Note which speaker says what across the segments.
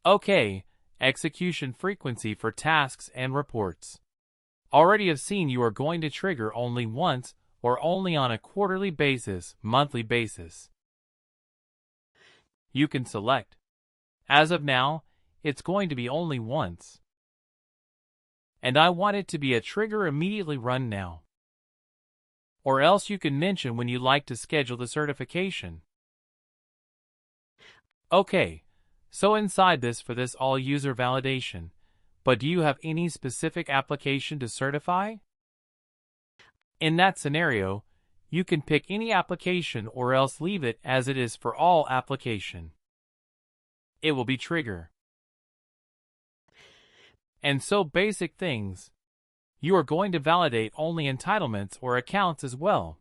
Speaker 1: Okay, execution frequency for tasks and reports. Already have seen you are going to trigger only once or only on a quarterly basis, monthly basis. You can select. As of now, it's going to be only once. And I want it to be a trigger immediately run now. Or else you can mention when you like to schedule the certification. Okay, so inside this for this all user validation, but do you have any specific application to certify? In that scenario, you can pick any application or else leave it as it is for all application. It will be trigger. And so basic things. You are going to validate only entitlements or accounts as well.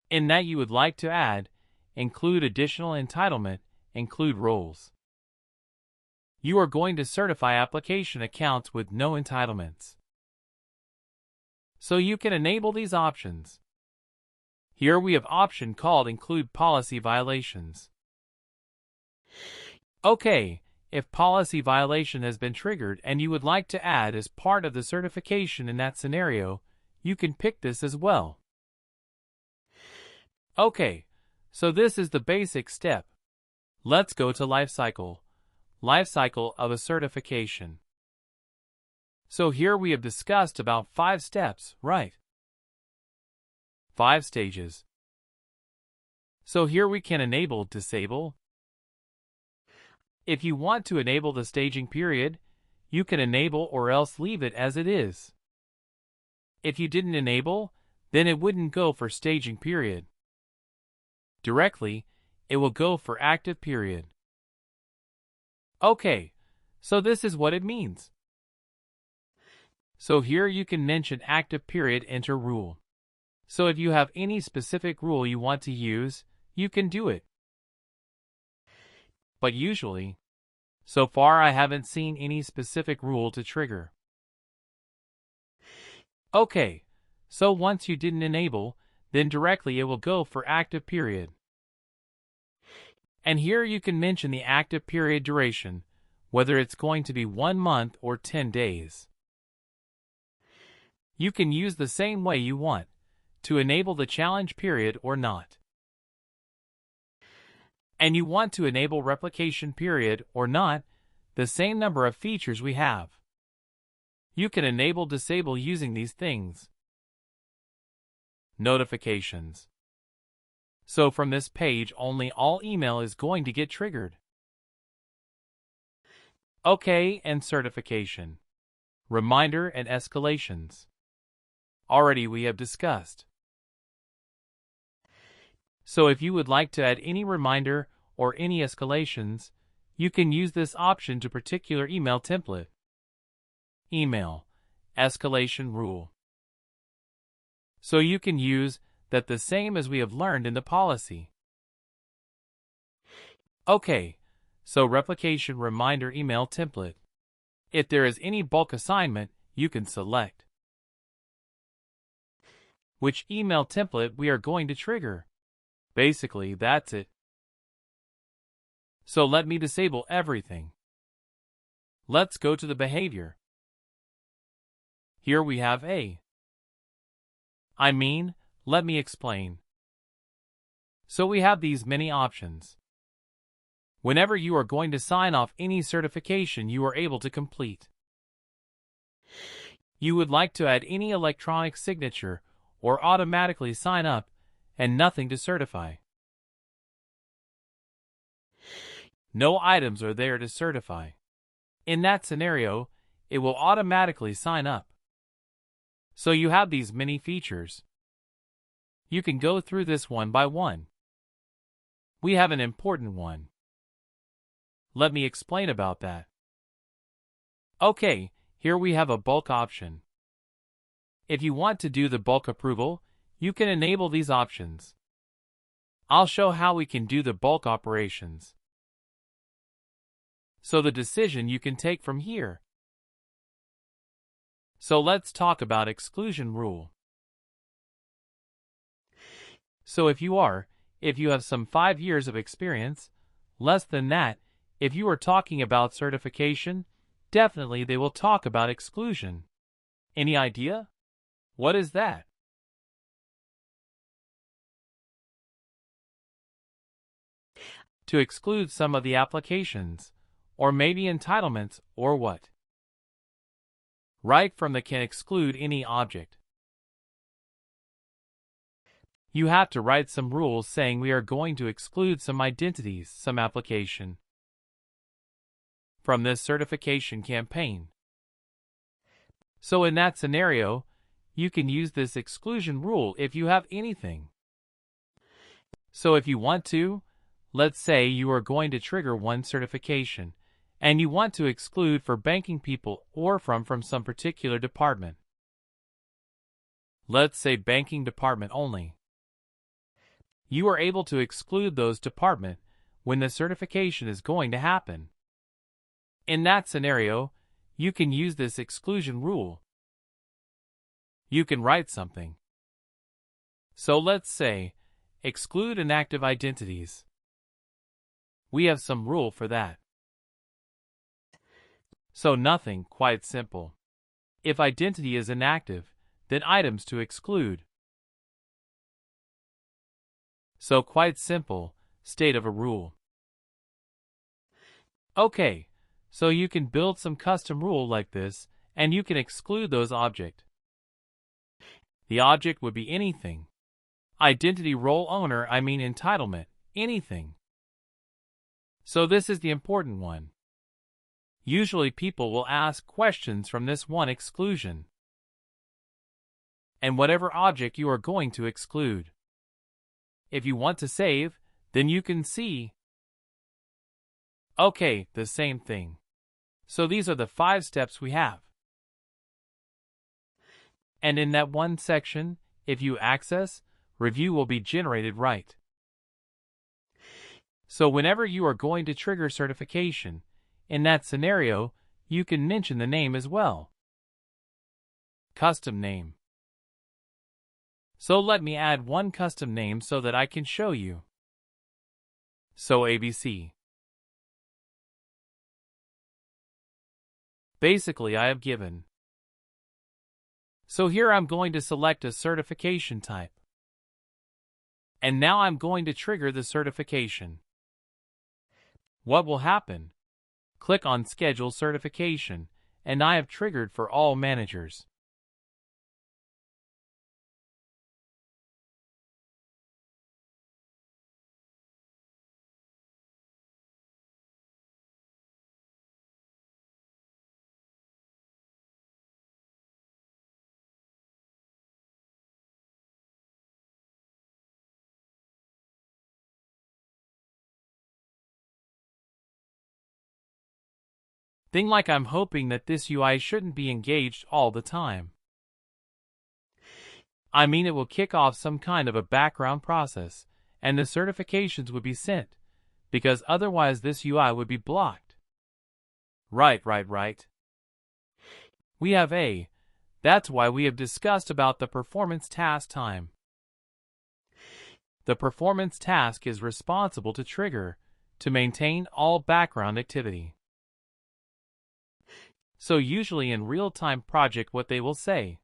Speaker 1: In that you would like to add, include additional entitlement, include roles. You are going to certify application accounts with no entitlements. So you can enable these options. Here we have option called include policy violations. Okay, if policy violation has been triggered and you would like to add as part of the certification in that scenario, you can pick this as well. Okay, so this is the basic step. Let's go to lifecycle of a certification. So here we have discussed about 5 steps, right? 5 stages. So here we can enable, disable. If you want to enable the staging period, you can enable or else leave it as it is. If you didn't enable, then it wouldn't go for staging period. Directly, it will go for active period. Okay, so this is what it means. So here you can mention active period enter rule. So if you have any specific rule you want to use, you can do it. But usually, so far I haven't seen any specific rule to trigger. Okay, so once you didn't enable, then directly it will go for active period. And here you can mention the active period duration, whether it's going to be 1 month or 10 days. You can use the same way you want, to enable the challenge period or not. And you want to enable replication period or not, the same number of features we have. You can enable disable using these things. Notifications. So from this page only all email is going to get triggered. Okay, and certification. Reminder and escalations. Already we have discussed. So if you would like to add any reminder or any escalations, you can use this option to particular email template. Email escalation rule. So you can use that the same as we have learned in the policy. Okay, so replication reminder email template. If there is any bulk assignment, you can select which email template we are going to trigger. Basically, that's it. So let me disable everything. Let's go to the behavior. Here we have let me explain. So we have these many options. Whenever you are going to sign off any certification you are able to complete. You would like to add any electronic signature or automatically sign up and nothing to certify. No items are there to certify. In that scenario, it will automatically sign up. So you have these many features. You can go through this one by one. We have an important one. Let me explain about that. Okay, here we have a bulk option. If you want to do the bulk approval, you can enable these options. I'll show how we can do the bulk operations. So the decision you can take from here. So let's talk about exclusion rule. So if you have some 5 years of experience, less than that, If you are talking about certification, definitely they will talk about exclusion. Any idea? What is that? To exclude some of the applications, or maybe entitlements, or what? Right from the can exclude any object. You have to write some rules saying we are going to exclude some identities, some application from this certification campaign. So in that scenario, you can use this exclusion rule if you have anything. So if you want to, let's say you are going to trigger one certification, and you want to exclude for banking people or from some particular department. Let's say banking department only. You are able to exclude those department when the certification is going to happen. In that scenario, you can use this exclusion rule. You can write something. So let's say, exclude inactive identities. We have some rule for that. So nothing, quite simple. If identity is inactive, then items to exclude. So quite simple, state of a rule. Okay, so you can build some custom rule like this, and you can exclude those object. The object would be anything. Identity role owner, I mean entitlement, anything. So this is the important one. Usually people will ask questions from this one exclusion. And whatever object you are going to exclude. If you want to save, then you can see. Okay, the same thing. So these are the 5 steps we have. And in that one section, if you access, review will be generated right. So whenever you are going to trigger certification, in that scenario, you can mention the name as well. Custom name. So let me add one custom name so that I can show you. So ABC. Basically, I have given. So here I'm going to select a certification type. And now I'm going to trigger the certification. What will happen? Click on Schedule Certification, and I have triggered for all managers. Thing like I'm hoping that this UI shouldn't be engaged all the time. I mean it will kick off some kind of a background process, and the certifications would be sent, because otherwise this UI would be blocked. Right. We have A. That's why we have discussed about the performance task time. The performance task is responsible to trigger, to maintain all background activity. So usually in real-time project what they will say.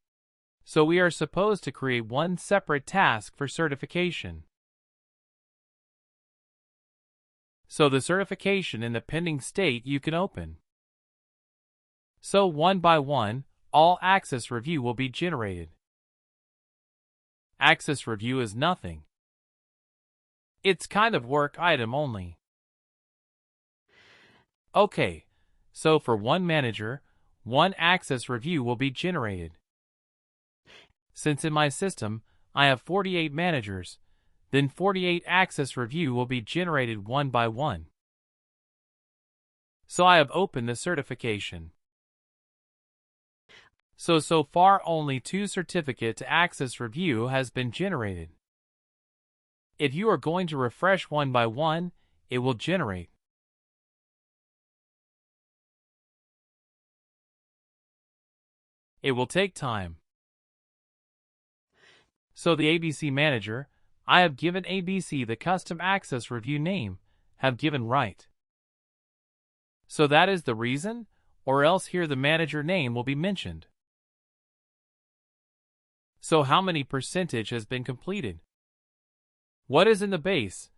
Speaker 1: So we are supposed to create one separate task for certification. So the certification in the pending state you can open. So one by one, all access review will be generated. Access review is nothing. It's kind of work item only. Okay, so for one manager, one access review will be generated. Since in my system, I have 48 managers, then 48 access review will be generated one by one. So I have opened the certification. So far only 2 certificate to access review has been generated. If you are going to refresh one by one, it will generate. It will take time. So the ABC manager, I have given ABC the custom access review name, have given right. So that is the reason, or else here the manager name will be mentioned. So how many percentage has been completed? What is in the base?